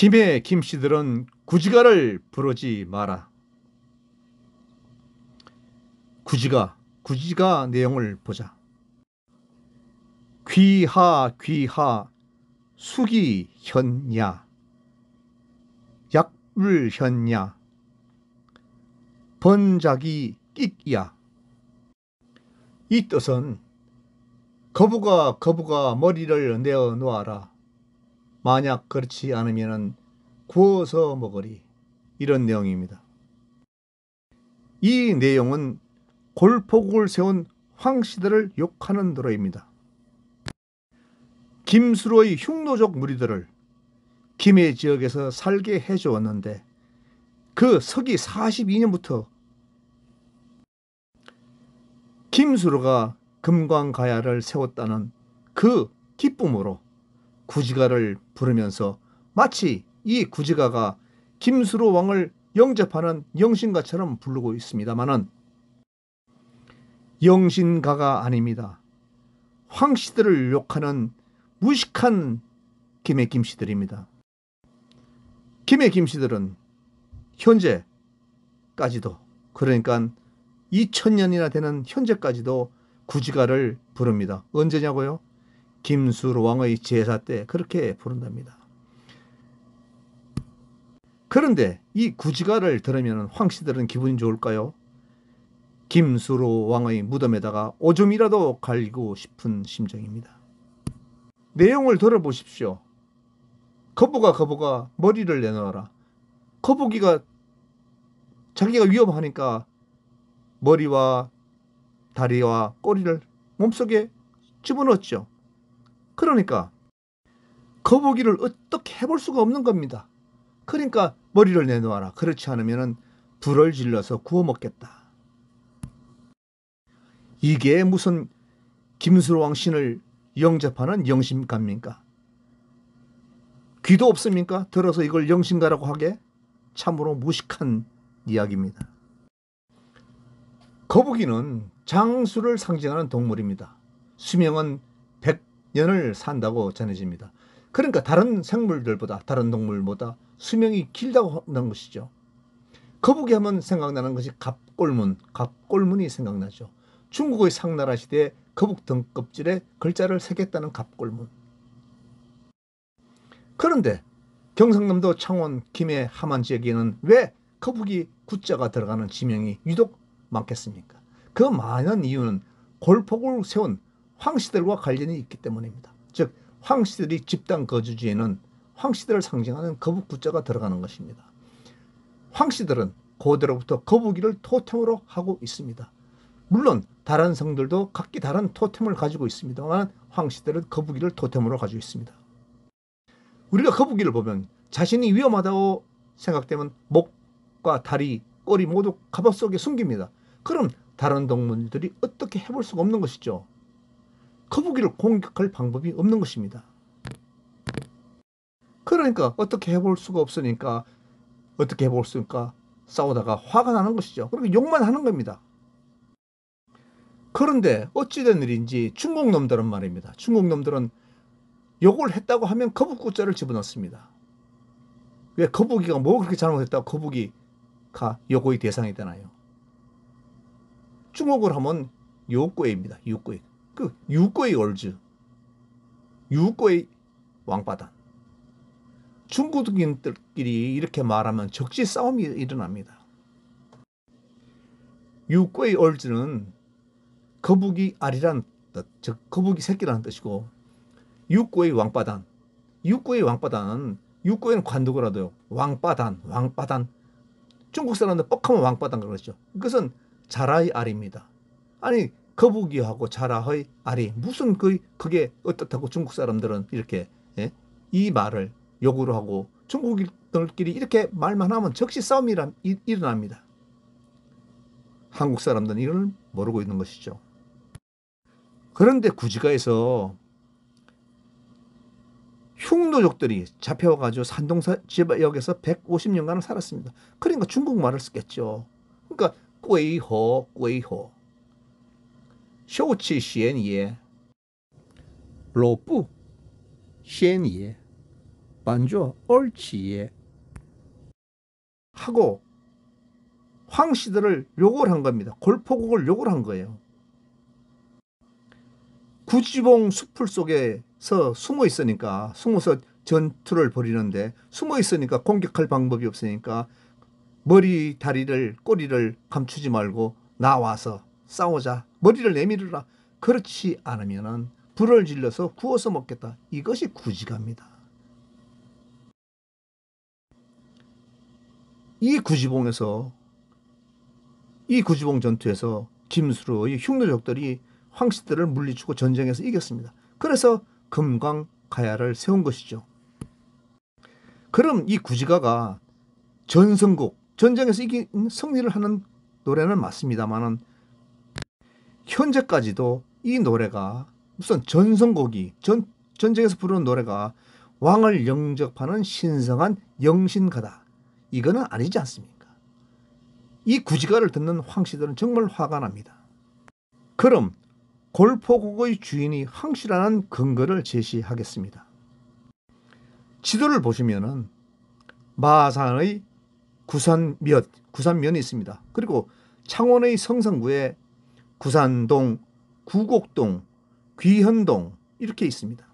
김해 김씨들은 구지가를 부르지 마라. 구지가 내용을 보자. 귀하 수기현야 약불현야 번작이 끽야. 이 뜻은 거부가 머리를 내어 놓아라. 만약 그렇지 않으면 구워서 먹으리. 이런 내용입니다. 이 내용은 골폭을 세운 황씨들을 욕하는 노래입니다. 김수로의 흉노적 무리들을 김해 지역에서 살게 해주었는데 그 서기 42년부터 김수로가 금광가야를 세웠다는 그 기쁨으로 구지가를 부르면서 마치 이 구지가가 김수로 왕을 영접하는 영신가처럼 부르고 있습니다마는 영신가가 아닙니다. 황씨들을 욕하는 무식한 김해 김씨들입니다. 김해 김씨들은 현재까지도, 그러니까 2000년이나 되는 현재까지도 구지가를 부릅니다. 언제냐고요? 김수로 왕의 제사 때 그렇게 부른답니다. 그런데 이 구지가를 들으면 황씨들은 기분이 좋을까요? 김수로 왕의 무덤에다가 오줌이라도 갈기고 싶은 심정입니다. 내용을 들어보십시오. 거북아 머리를 내놓아라. 거북이가 자기가 위험하니까 머리와 다리와 꼬리를 몸속에 집어넣었죠. 그러니까 거북이를 어떻게 해볼 수가 없는 겁니다. 그러니까 머리를 내놓아라. 그렇지 않으면 불을 질러서 구워 먹겠다. 이게 무슨 김수로 왕신을 영접하는 영신가입니까? 귀도 없습니까? 들어서 이걸 영신가라고 하게? 참으로 무식한 이야기입니다. 거북이는 장수를 상징하는 동물입니다. 수명은 100년을 산다고 전해집니다. 그러니까 다른 생물들보다, 다른 동물보다 수명이 길다고 하는 것이죠. 거북이 하면 생각나는 것이 갑골문이 생각나죠. 중국의 상나라 시대에 거북 등껍질에 글자를 새겼다는 갑골문. 그런데 경상남도 창원 김해 함안 지역에는 왜 거북이 구자가 들어가는 지명이 유독 많겠습니까? 그 많은 이유는 골폭을 세운 황씨들과 관련이 있기 때문입니다. 즉 황씨들이 집단 거주지에는 황씨들을 상징하는 거북 구자가 들어가는 것입니다. 황씨들은 고대로부터 거북이를 토템으로 하고 있습니다. 물론 다른 성들도 각기 다른 토템을 가지고 있습니다만 황씨들은 거북이를 토템으로 가지고 있습니다. 우리가 거북이를 보면 자신이 위험하다고 생각되면 목과 다리, 꼬리 모두 갑옷 속에 숨깁니다. 그럼 다른 동물들이 어떻게 해볼 수가 없는 것이죠. 거북이를 공격할 방법이 없는 것입니다. 그러니까 어떻게 해볼 수가 없으니까 싸우다가 화가 나는 것이죠. 그러니까 욕만 하는 겁니다. 그런데 어찌된 일인지 중국 놈들은 말입니다. 중국 놈들은 욕을 했다고 하면 거북구자를 집어넣습니다. 왜 거북이가 뭐 그렇게 잘못했다고 거북이가 욕의 대상이 되나요? 중국을 하면 유꼬이입니다. 유꼬이. 그 유꼬이 얼즈. 유꼬이 왕바단. 중국인들끼리 이렇게 말하면 적지 싸움이 일어납니다. 유꼬이 얼즈는 거북이 알이란 뜻, 즉 거북이 새끼라는 뜻이고 유꼬이 왕바단. 유꼬이 왕바단은 유꼬이는 관두고라도요. 왕바단. 중국 사람들 뻑하면 왕바단 그러죠. 이것은 자라의 알입니다. 아니 거북이하고 자라의 알이 무슨 그게 어떻다고 중국 사람들은 이렇게 이 말을 욕으로 하고 중국인들끼리 이렇게 말만 하면 적시 싸움이 일어납니다. 한국 사람들은 이걸 모르고 있는 것이죠. 그런데 구지가에서 흉노족들이 잡혀가지고 산동사 지역에서 150년간을 살았습니다. 그러니까 중국말을 쓰겠죠. 그러니까 꿰이호 쇼치 시엔예 로부 시엔예 반주 옳지 하고 황씨들을 욕을 한 겁니다. 골포국을 욕을 한 거예요. 구지봉 숲풀 속에서 숨어 있으니까, 숨어서 전투를 벌이는데 숨어 있으니까 공격할 방법이 없으니까 머리 다리를 꼬리를 감추지 말고 나와서 싸우자, 머리를 내밀으라. 그렇지 않으면은 불을 질러서 구워서 먹겠다. 이것이 구지가입니다. 이 구지봉 전투에서 김수로의 흉노족들이 황씨들을 물리치고 전쟁에서 이겼습니다. 그래서 금광가야를 세운 것이죠. 그럼 이 구지가가 전성국, 전쟁에서 이긴 승리를 하는 노래는 맞습니다만은 현재까지도 이 노래가 무슨 전성곡이 전쟁에서 부르는 노래가 왕을 영접하는 신성한 영신가다, 이거는 아니지 않습니까? 이 구지가를 듣는 황씨들은 정말 화가 납니다. 그럼 골포국의 주인이 황씨라는 근거를 제시하겠습니다. 지도를 보시면은 마산의 구산면이 있습니다. 그리고 창원의 성성구에 구산동, 구곡동, 귀현동 이렇게 있습니다.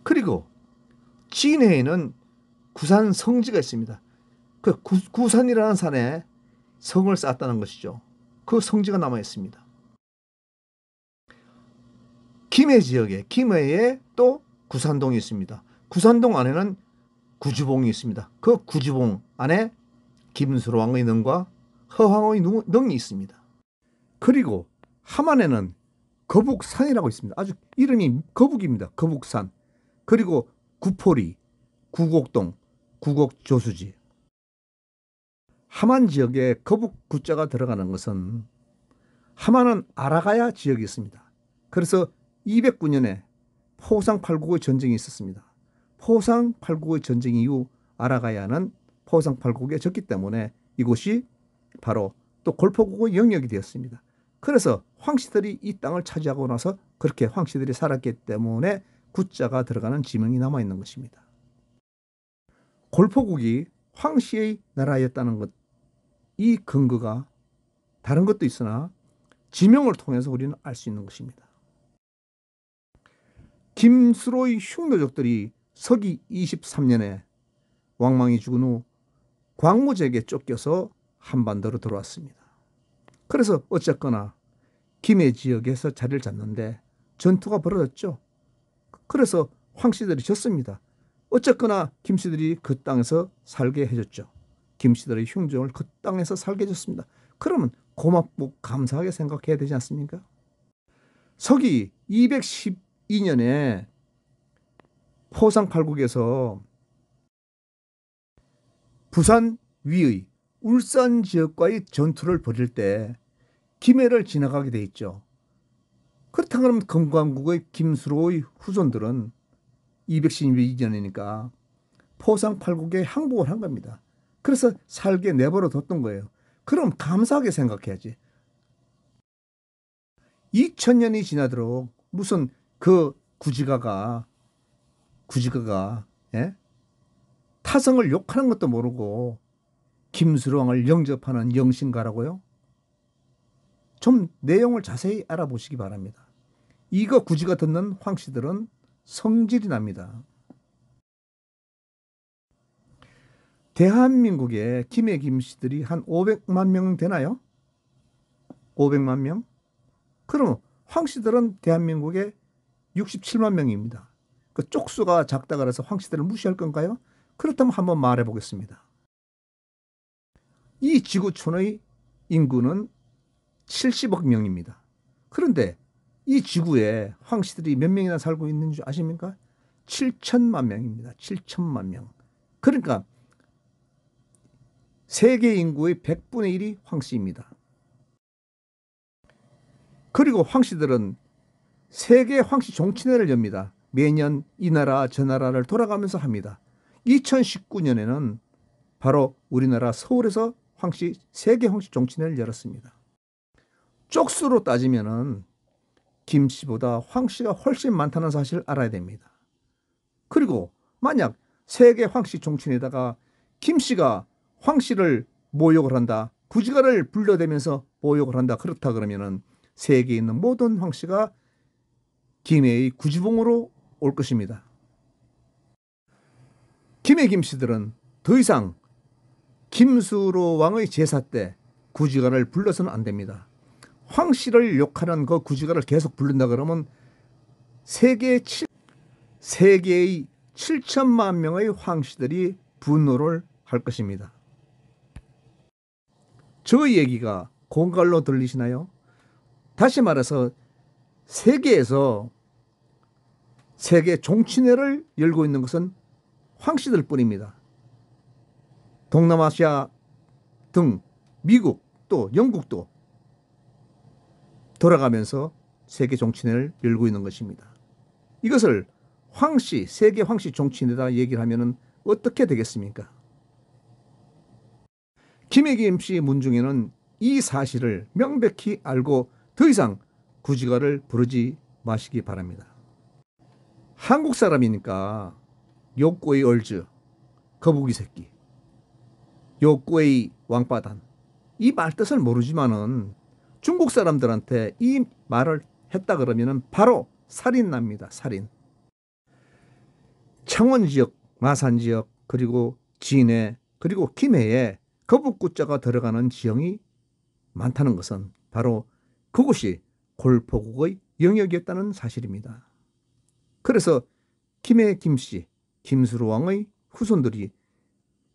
그리고 진해에는 구산 성지가 있습니다. 그 구산이라는 산에 성을 쌓았다는 것이죠. 그 성지가 남아 있습니다. 김해 지역에, 김해에 또 구산동이 있습니다. 구산동 안에는 구주봉이 있습니다. 그 구주봉 안에 김수로왕의 능과 허황의 능이 있습니다. 그리고 함안에는 거북산이라고 있습니다. 아주 이름이 거북입니다. 거북산. 그리고 구포리, 구곡동, 구곡조수지. 함안 지역에 거북 구자가 들어가는 것은 함안은 아라가야 지역이 있습니다. 그래서 209년에 포상팔국의 전쟁이 있었습니다. 포상팔국의 전쟁 이후 아라가야는 포상팔국에 졌기 때문에 이곳이 바로 또 골포국의 영역이 되었습니다. 그래서 황씨들이 이 땅을 차지하고 나서 그렇게 황씨들이 살았기 때문에 구자가 들어가는 지명이 남아있는 것입니다. 골포국이 황씨의 나라였다는 것, 이 근거가 다른 것도 있으나 지명을 통해서 우리는 알 수 있는 것입니다. 김수로의 흉노족들이 서기 23년에 왕망이 죽은 후 광무제에게 쫓겨서 한반도로 들어왔습니다. 그래서 어쨌거나 김해 지역에서 자리를 잡는데 전투가 벌어졌죠. 그래서 황씨들이 졌습니다. 어쨌거나 김씨들이 그 땅에서 살게 해줬죠. 김씨들의 흉종을 그 땅에서 살게 해줬습니다. 그러면 고맙고 감사하게 생각해야 되지 않습니까? 서기 212년에 포상팔국에서 부산 위의 울산 지역과의 전투를 벌일 때 김해를 지나가게 돼 있죠. 그렇다면 금광국의 김수로의 후손들은 212년이니까 포상팔국에 항복을 한 겁니다. 그래서 살게 내버려 뒀던 거예요. 그럼 감사하게 생각해야지. 2000년이 지나도록 무슨 그 구지가가 예? 타성을 욕하는 것도 모르고 김수로왕을 영접하는 영신가라고요? 좀 내용을 자세히 알아보시기 바랍니다. 이거 구지가 듣는 황씨들은 성질이 납니다. 대한민국에 김해 김씨들이 한 500만 명 되나요? 500만 명? 그럼 황씨들은 대한민국에 67만 명입니다. 그 쪽수가 작다 그래서 황씨들을 무시할 건가요? 그렇다면 한번 말해 보겠습니다. 이 지구촌의 인구는 70억 명입니다. 그런데 이 지구에 황씨들이 몇 명이나 살고 있는 줄 아십니까? 7천만 명입니다. 7천만 명. 그러니까 세계 인구의 100분의 1이 황씨입니다. 그리고 황씨들은 세계 황씨 종친회를 엽니다. 매년 이 나라 저 나라를 돌아가면서 합니다. 2019년에는 바로 우리나라 서울에서 세계 황씨 종친회를 열었습니다. 쪽수로 따지면은 김씨보다 황씨가 훨씬 많다는 사실을 알아야 됩니다. 그리고 만약 세계 황씨 종친에다가 김씨가 황씨를 모욕을 한다. 구지가를 불러대면서 모욕을 한다. 그렇다 그러면은 세계에 있는 모든 황씨가 김해의 구지봉으로 올 것입니다. 김해 김씨들은 더 이상 김수로 왕의 제사 때 구지가를 불러서는 안 됩니다. 황씨를 욕하는 그 구지가를 계속 부른다 그러면 세계의 7천만 명의 황씨들이 분노를 할 것입니다. 저 얘기가 공갈로 들리시나요? 다시 말해서 세계에서 세계 종친회를 열고 있는 것은 황씨들 뿐입니다. 동남아시아 등 미국 또 영국도 돌아가면서 세계 종친회를 열고 있는 것입니다. 이것을 황씨, 세계 황씨 종친회다 얘기를 하면 어떻게 되겠습니까? 김해 김씨 문중에는 이 사실을 명백히 알고 더 이상 구지가를 부르지 마시기 바랍니다. 한국 사람이니까 욕구의 얼즈, 거북이 새끼, 욕구의 왕바단 이 말 뜻을 모르지만은 중국 사람들한테 이 말을 했다 그러면은 바로 살인 납니다. 살인. 창원 지역, 마산 지역, 그리고 진해, 그리고 김해에 거북구자가 들어가는 지형이 많다는 것은 바로 그곳이 골포국의 영역이었다는 사실입니다. 그래서 김해 김씨, 김수로 왕의 후손들이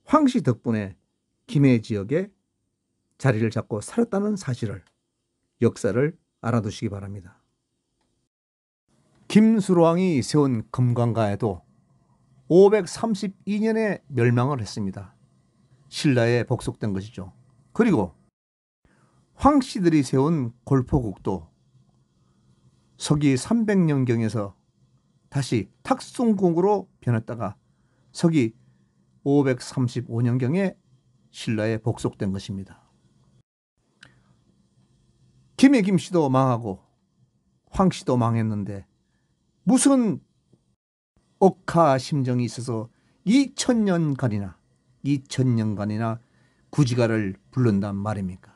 황씨 덕분에 김해 지역에 자리를 잡고 살았다는 사실을, 역사를 알아두시기 바랍니다. 김수로 왕이 세운 금강가에도 532년에 멸망을 했습니다. 신라에 복속된 것이죠. 그리고 황씨들이 세운 골포국도 서기 300년경에서 다시 탁송궁으로 변했다가 서기 535년경에 신라에 복속된 것입니다. 김해 김씨도 망하고 황씨도 망했는데 무슨 억하심정이 있어서 2000년간이나 구지가를 부른단 말입니까?